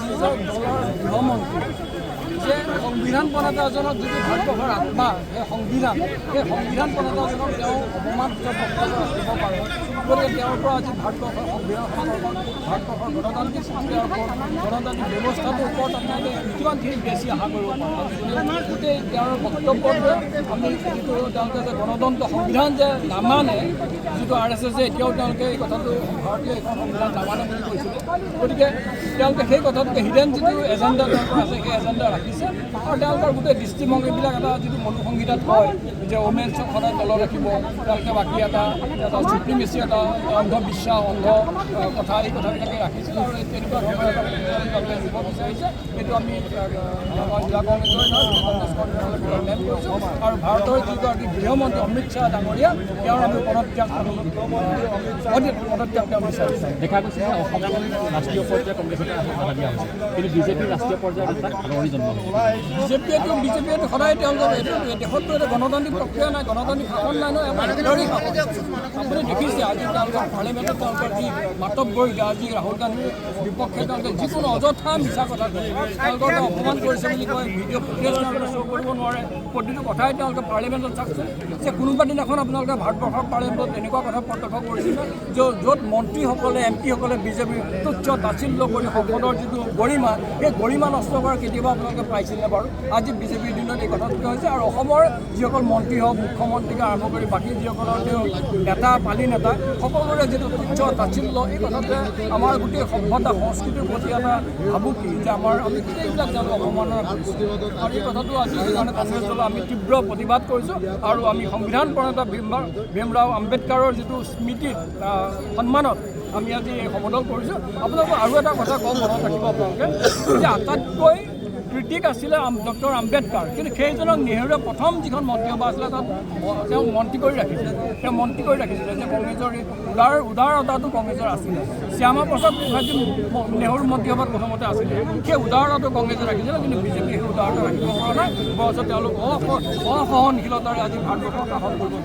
নিজৰ দলৰ গৃহমন্ত্ৰী যে সংবিধান প্ৰণেতাজনক যিটো ভাৰতবৰ্ষৰ আত্মা সেই সংবিধান প্ৰণেতাজনক তেওঁ অপমানজনক বক্তব্য ৰাখিব পাৰে। গতিকে তেওঁৰ পৰা আজি ভাৰতবৰ্ষৰ সংবিধানখনৰ ভাৰতবৰ্ষৰ গণতান্ত্ৰিক প্ৰক্ৰিয়াৰ ওপৰত গণতান্ত্ৰিক ব্যৱস্থাটোৰ ওপৰত আপোনালোকে কিমানখিনি বেছি আশা কৰিব পাৰে। গোটেই তেওঁৰ বক্তব্যটোৱে আমি যিটো তেওঁলোকে যে গণতন্ত্ৰ সংবিধান যে নামানে, যিটো RSS এতিয়াও তেওঁলোকে এই কথাটো ভাৰতীয় এখন সংবিধান নামানে বুলি কৈছিলে। গতিকে তেওঁলোকে সেই কথাটোকে হিডেন যিটো এজেণ্ডা তেওঁলোকৰ আছে সেই এজেণ্ডা ৰাখিছে আৰু তেওঁলোকৰ গোটেই দৃষ্টিভংগীবিলাক এটা যিটো মনোসংগীতাত হয় যে ওমেন্সক সদায় তলত ৰাখিব, তেওঁলোকে বাকী এটা চুপ্ৰিমেচি এটা অন্ধবিশ্বাস কথা এই কথাবিলাকে ৰাখিছিল আৰু তেনেকুৱা ধৰণৰ এটা তেওঁলোকে দিব বিচাৰিছে। সেইটো আমি জিলা কংগ্ৰেছৰ কংগ্ৰেছ কৰ্মীসকলে কৰিছোঁ আৰু ভাৰতৰ যিগৰাকী গৃহমন্ত্ৰী অমিত শ্বাহ ডাঙৰীয়া তেওঁৰ আমি পদত্যাগ তেওঁ বিচাৰিছোঁ। দেখা গৈছে যে অসমৰ ৰাষ্ট্ৰীয় পৰ্যায়ত কংগ্ৰেছতে বাধা দিয়া হৈছে, কিন্তু বিজেপিৰ ৰাষ্ট্ৰীয় পৰ্যায়ত তাত আদৰণি জন্ম হৈছে। বিজেপিয়েতো সদায় তেওঁলোকৰ দেশততো এটা গণতান্ত্ৰিক প্ৰক্ৰিয়া নাই, গণতান্ত্ৰিক শাসন নাই নহয়, এবাৰী শাসন। আপুনি দেখিছে আজি তেওঁলোকৰ পাৰ্লিমেণ্টত তেওঁলোকৰ যি মাতব্বৰী আজি ৰাহুল গান্ধীৰ বিপক্ষে তেওঁলোকে যিকোনো অযথা মিছা কথা কয়, তেওঁলোকক অপমান কৰিছে বুলি কয়, ভিডিঅ' ফুটেজ তেওঁলোকে শ্ব' কৰিব নোৱাৰে, প্ৰতিটো কথাই তেওঁলোকে পাৰ্লিমেণ্টত চাকছে যে কোনোবা দিনাখন আপোনালোকে ভাৰতবৰ্ষৰ পাৰ্লিমেণ্টত এনেকুৱা কথা প্ৰত্যক্ষ কৰিছিলে য'ত মন্ত্ৰীসকলে MP সকলে বিজেপিৰ তুচ্ছ তাচ্ছিল্য কৰি সংসদৰ যিটো গৰিমা সেই গৰিমা নষ্ট কৰা কেতিয়াবা আপোনালোকে পাইছিলে বাৰু। আজি বিজেপিৰ দিনত এই কথাটো হৈছে আৰু অসমৰ যিসকল মন্ত্ৰী হওক, মুখ্যমন্ত্ৰীকে আৰম্ভ কৰি বাকী যিসকলৰ নেতা পালি নেতা সকলোৰে যিটো তুচ্ছ তাচ্ছিল্য এই কথাটোৱে আমাৰ গোটেই সভ্যতা সংস্কৃতিৰ প্ৰতি এটা ভাবুকি যে আমি গোটেইবিলাক জানো অৱমাননা কৰিছোঁ আৰু এই কথাটো আজি সেইকাৰণে কংগ্ৰেছ দলৰ আমি তীব্ৰ প্ৰতিবাদ কৰিছোঁ আৰু আমি সংবিধান প্ৰণেতা ভীমৰাও আম্বেদকাৰৰ যিটো স্মৃতিত সন্মানত আমি আজি এই সমদল কৰিছোঁ। আপোনালোকক আৰু এটা কথা কওঁ, মনত ৰাখিব আপোনালোকে যে আটাইতকৈ ক্ৰিটিক আছিলে ডক্টৰ আম্বেদকাৰ, কিন্তু সেইজনক নেহৰুৱে প্ৰথম যিখন মন্ত্ৰীসভা আছিলে তাত তেওঁ মন্ত্ৰী কৰি ৰাখিছিলে যে কংগ্ৰেছৰ উদাৰতাটো কংগ্ৰেছৰ আছিলে। শ্যামা প্ৰসাদ মুখাৰ্জী নেহৰু মন্ত্ৰীসভাত প্ৰথমতে আছিলে, সেই উদাৰতাটো কংগ্ৰেছে ৰাখিছিলে, কিন্তু বিজেপি সেই উদাৰতা ৰাখিব পৰা নাই। বৰঞ্চ তেওঁলোক অসহনশীলতাৰে আজি ভাৰতবৰ্ষক শাসন কৰিব